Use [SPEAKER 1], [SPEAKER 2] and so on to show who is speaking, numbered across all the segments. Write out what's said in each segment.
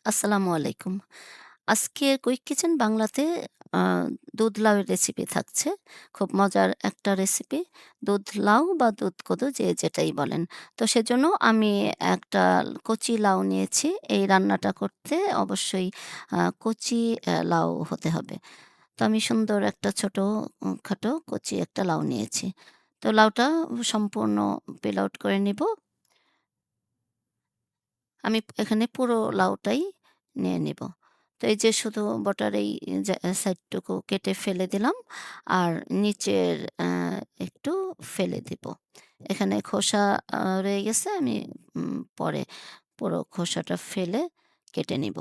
[SPEAKER 1] আসসালামু আলাইকুম। আজকে কুইক কিচেন বাংলাতে আ দুধ লাউয়ের রেসিপি থাকছে। খুব মজার একটা রেসিপি। দুধ লাউ বা দুধ কদু যে যেটাই বলেন। তো সেজন্য আমি একটা কচি লাউ নিয়েছি। এই রান্নাটা করতে অবশ্যই কচি লাউ হতে হবে। তো আমি সুন্দর একটা ছোট খাটো কচি একটা লাউ নিয়েছি। তো লাউটা সম্পূর্ণ পিল আউট করে নিব। আমি এখানে পুরো লাউটাই নিয়ে নিব। তো এই যে শুধু বটার এই সাইডটুকু কেটে ফেলে দিলাম। আর নিচের একটু ফেলে দিব। এখানে খোসা রয়ে গেছে আমি পরে পুরো খোসাটা ফেলে কেটে নিব।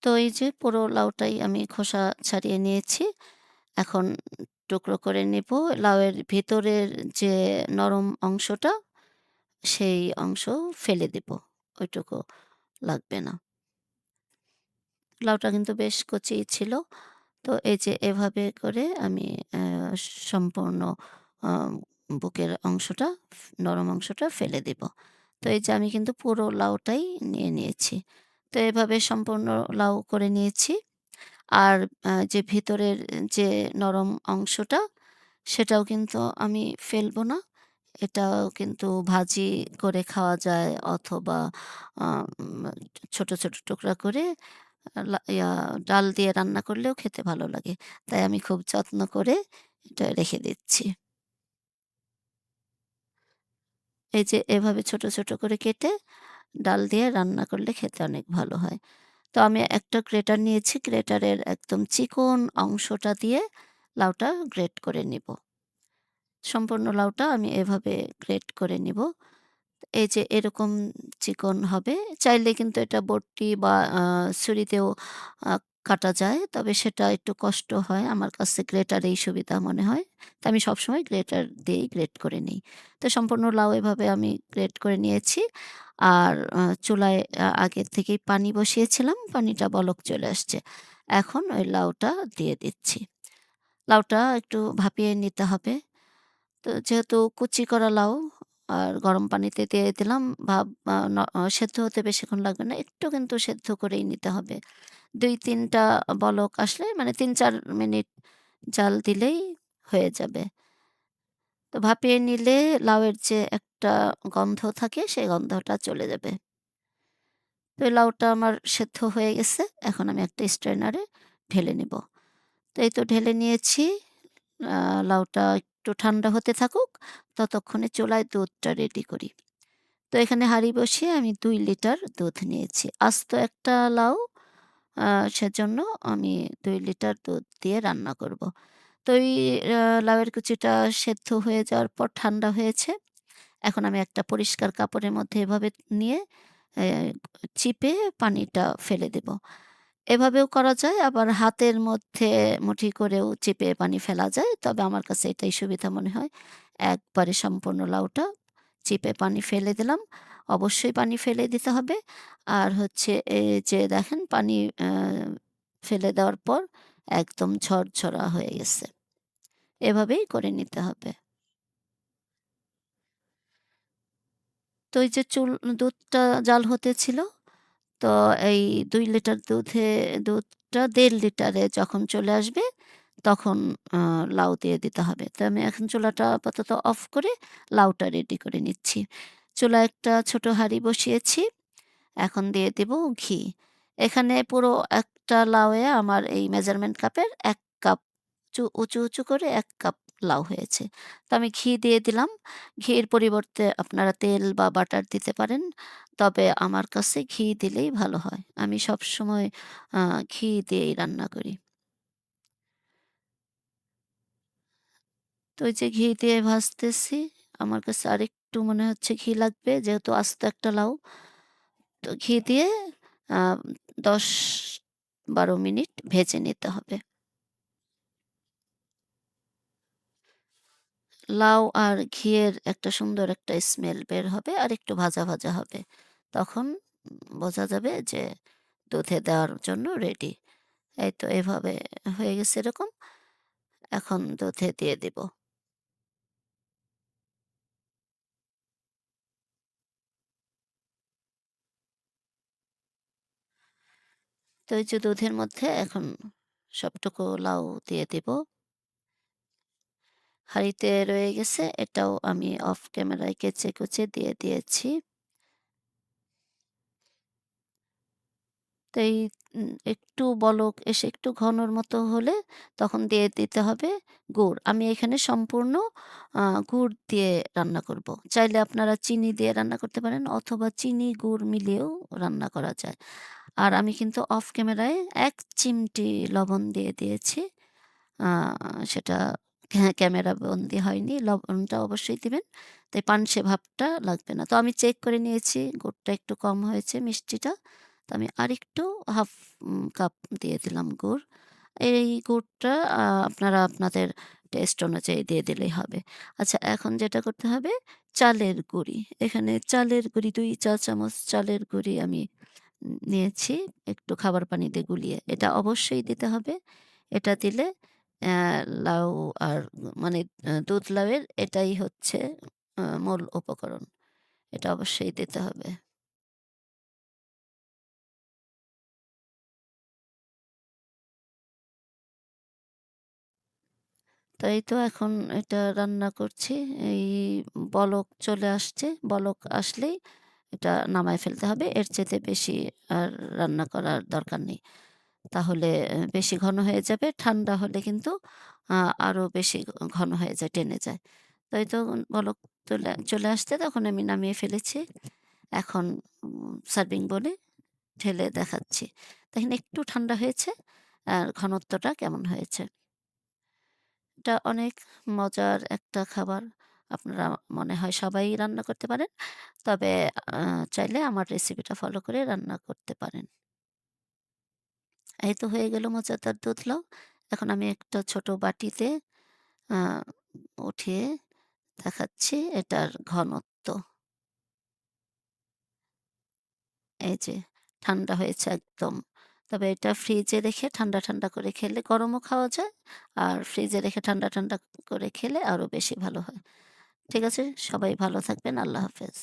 [SPEAKER 1] তো এই যে পুরো লাউটাই আমি খোসা ছাড়িয়ে নিয়েছি। এখন টুকরো করে নিব। লাউয়ের ভেতরের যে নরম অংশটা সেই অংশ ফেলে দিব। ওইটুকু লাগবে না। লাউটা কিন্তু বেশ কচি ছিল। তো এই যে এভাবে করে আমি সম্পূর্ণ আ বুকের অংশটা নরম অংশটা ফেলে দিব। তো এই যে আমি কিন্তু পুরো লাউটাই নিয়ে নিয়েছি। তো এভাবে সম্পূর্ণ লাউ করে নিয়েছি। আর যে ভিতরের যে নরম অংশটা সেটাও কিন্তু আমি ফেলবো না। এটাও কিন্তু ভাজি করে খাওয়া যায় অথবা আ উম ছোট, ছোট টুকরা করে ডাল দিয়ে রান্না করলেও খেতে ভালো লাগে। তাই আমি খুব যত্ন করে এটা রেখে দিচ্ছি। এই যে এভাবে ছোট, ছোট করে কেটে ডাল দিয়ে রান্না করলে খেতে অনেক ভালো হয়। তো আমি একটা গ্রেটার নিয়েছি। গ্রেটারের একদম চিকন অংশটা দিয়ে লাউটা গ্রেট করে নিব। সম্পূর্ণ লাউটা আমি এভাবে গ্রেট করে নিব। এই যে এরকম চিকন হবে। চাইলে কিন্তু এটা বটি বা ছুরিতেও আ কাটা যায়। তবে সেটা একটু কষ্ট হয়। আমার কাছে গ্রেটারেই সুবিধা মনে হয়। তো আমি সবসময় গ্রেটার দিয়েই গ্রেট করে নেই। তো সম্পূর্ণ লাউ এভাবে আমি গ্রেট করে নিয়েছি। আর চুলায় আগের থেকেই পানি বসিয়েছিলাম। পানিটা বলক চলে আসছে। এখন ওই লাউটা দিয়ে দিচ্ছি। লাউটা একটু ভাপিয়ে নিতে হবে। তো যেহেতু কুচি করা লাউ আর গরম পানিতে দিয়ে দিলাম ভাপ সেদ্ধ হতে বেশিক্ষণ লাগবে না। একটু কিন্তু সেদ্ধ করেই নিতে হবে। ২-৩ টা বলক আসলে মানে ৩-৪ মিনিট জাল দিলেই হয়ে যাবে। তো ভাপিয়ে নিলে লাউয়ের যে একটা গন্ধ থাকে সেই গন্ধটা চলে যাবে। তো এই লাউটা আমার সেদ্ধ হয়ে গেছে। এখন আমি একটা স্ট্রেইনারে ঢেলে নিব। তো এই তো ঢেলে নিয়েছি। আ লাউটা একটু ঠান্ডা হতে থাকুক। ততক্ষণে চুলায় দুধটা রেডি করি। তো এখানে হাঁড়ি বসিয়ে আমি ২ লিটার দুধ নিয়েছি। আস্ত একটা লাউ আ সেজন্য আমি ২ লিটার দুধ দিয়ে রান্না করব। তো এই লাউয়ের কুচিটা সেদ্ধ হয়ে যাওয়ার পর ঠান্ডা হয়েছে। এখন আমি একটা পরিষ্কার কাপড়ের মধ্যে এভাবে নিয়ে এ চিপে পানিটা ফেলে দেব। এভাবেও করা যায় আবার হাতের মধ্যে মুঠি করেও চিপে পানি ফেলা যায়। তবে আমার কাছে এটাই সুবিধা মনে হয়। একবারে সম্পূর্ণ লাউটা চিপে পানি ফেলে দিলাম। অবশ্যই পানি ফেলে দিতে হবে। আর হচ্ছে এই যে দেখেন পানি ফেলে দেওয়ার পর একদম ঝরঝরা হয়ে গেছে। এভাবেই করে নিতে হবে। তো এই যে দুধটা জাল হতেছিল, তো এই ২ লিটার দুধটা ১.৫ লিটারে যখন চলে আসবে, তখন আ লাউ দিয়ে দিতে হবে। তো আমি এখন চুলাটা আপাতত অফ করে লাউটা রেডি করে নিচ্ছি। চুলায় একটা ছোট হাঁড়ি বসিয়েছি। এখন দিয়ে দিব ঘি। এখানে পুরো একটা লাউয়ে আমার এই মেজারমেন্ট কাপের ১ কাপ উঁচু, উঁচু করে ১ কাপ লাউ হয়েছে। তো আমি ঘি দিয়ে দিলাম। ঘির পরিবর্তে আপনারা তেল বা বাটার দিতে পারেন। তবে আমার কাছে ঘি দিলেই ভালো হয়। আমি সবসময় আ ঘি দিয়েই রান্না করি। তো ওই যে ঘি দিয়ে ভাজতেছি। আমার কাছে আরেকটু মনে হচ্ছে ঘি লাগবে যেহেতু আস্ত একটা লাউ। তো ঘি দিয়ে আ ১০-১২ মিনিট ভেজে নিতে হবে। লাউ আর ঘিয়ের একটা সুন্দর একটা স্মেল বের হবে আর একটু ভাজা, ভাজা হবে। তখন বোঝা যাবে যে দুধে দেওয়ার জন্য রেডি। এই তো এভাবে হয়ে গেছে এরকম। এখন দুধে দিয়ে দিব। তো এই যে দুধের মধ্যে এখন সবটুকু লাউ দিয়ে দিব। হাঁড়িতে রয়ে গেছে এটাও আমি অফ ক্যামেরায় কেচে কুচে দিয়ে দিয়েছি। তো এই একটু বলক এসে একটু ঘনর মতো হলে তখন দিয়ে দিতে হবে গুড়। আমি এখানে সম্পূর্ণ আ গুড় দিয়ে রান্না করব। চাইলে আপনারা চিনি দিয়ে রান্না করতে পারেন অথবা চিনি, গুড় মিলিয়েও রান্না করা যায়। আর আমি কিন্তু অফ ক্যামেরায় ১ চিমটি লবণ দিয়ে দিয়েছি। আ সেটা হ্যাঁ, ক্যামেরা বন্দী হয়নি। লবণটা অবশ্যই দিবেন। তাই পানসে ভাবটা লাগবে না। তো আমি চেক করে নিয়েছি গুড়টা একটু কম হয়েছে মিষ্টিটা। তো আমি আরেকটু হাফ কাপ দিয়ে দিলাম গুড়। এই গুড়টা আপনারা আপনাদের টেস্ট অনুযায়ী দিয়ে দিলেই হবে। আচ্ছা এখন যেটা করতে হবে চালের গুঁড়ি। এখানে চালের গুঁড়ি ২ চা চামচ চালের গুঁড়ি আমি নিয়েছি একটু খাবার পানি দিয়ে গুলিয়ে। এটা অবশ্যই দিতে হবে। এটা দিলে অ্যা লাউ আর মানে দুধ লাউয়ের এটাই হচ্ছে মূল উপকরণ। এটা অবশ্যই দিতে হবে। তো এই তো এখন এটা রান্না করছি। এই বলক চলে আসছে। বলক আসলেই এটা নামায় ফেলতে হবে। এর চাইতে বেশি আর রান্না করার দরকার নেই। তাহলে বেশি ঘন হয়ে যাবে। ঠান্ডা হলে কিন্তু আ আরো বেশি ঘন হয়ে যায়, টেনে যায়। তো এই তো বলক চলে আসছে তখন আমি নামিয়ে ফেলেছি। এখন সার্ভিং বলে ঢেলে দেখাচ্ছি। দেখেন একটু ঠান্ডা হয়েছে। আর ঘনত্বটা কেমন হয়েছে। এটা অনেক মজার একটা খাবার। আপনারা মনে হয় সবাই রান্না করতে পারেন। তবে আ চাইলে আমার রেসিপিটা ফলো করে রান্না করতে পারেন। এই তো হয়ে গেল মজাদার দুধ লাউ। এখন আমি একটা ছোট বাটিতে আ উঠিয়ে দেখাচ্ছি এটার ঘনত্ব। এই যে ঠান্ডা হয়েছে একদম। তবে এটা ফ্রিজে রেখে ঠান্ডা করে খেলে গরমও খাওয়া যায়। আর ফ্রিজে রেখে ঠান্ডা করে খেলে আরো বেশি ভালো হয়। ঠিক আছে? সবাই ভালো থাকবেন। আল্লাহ হাফেজ।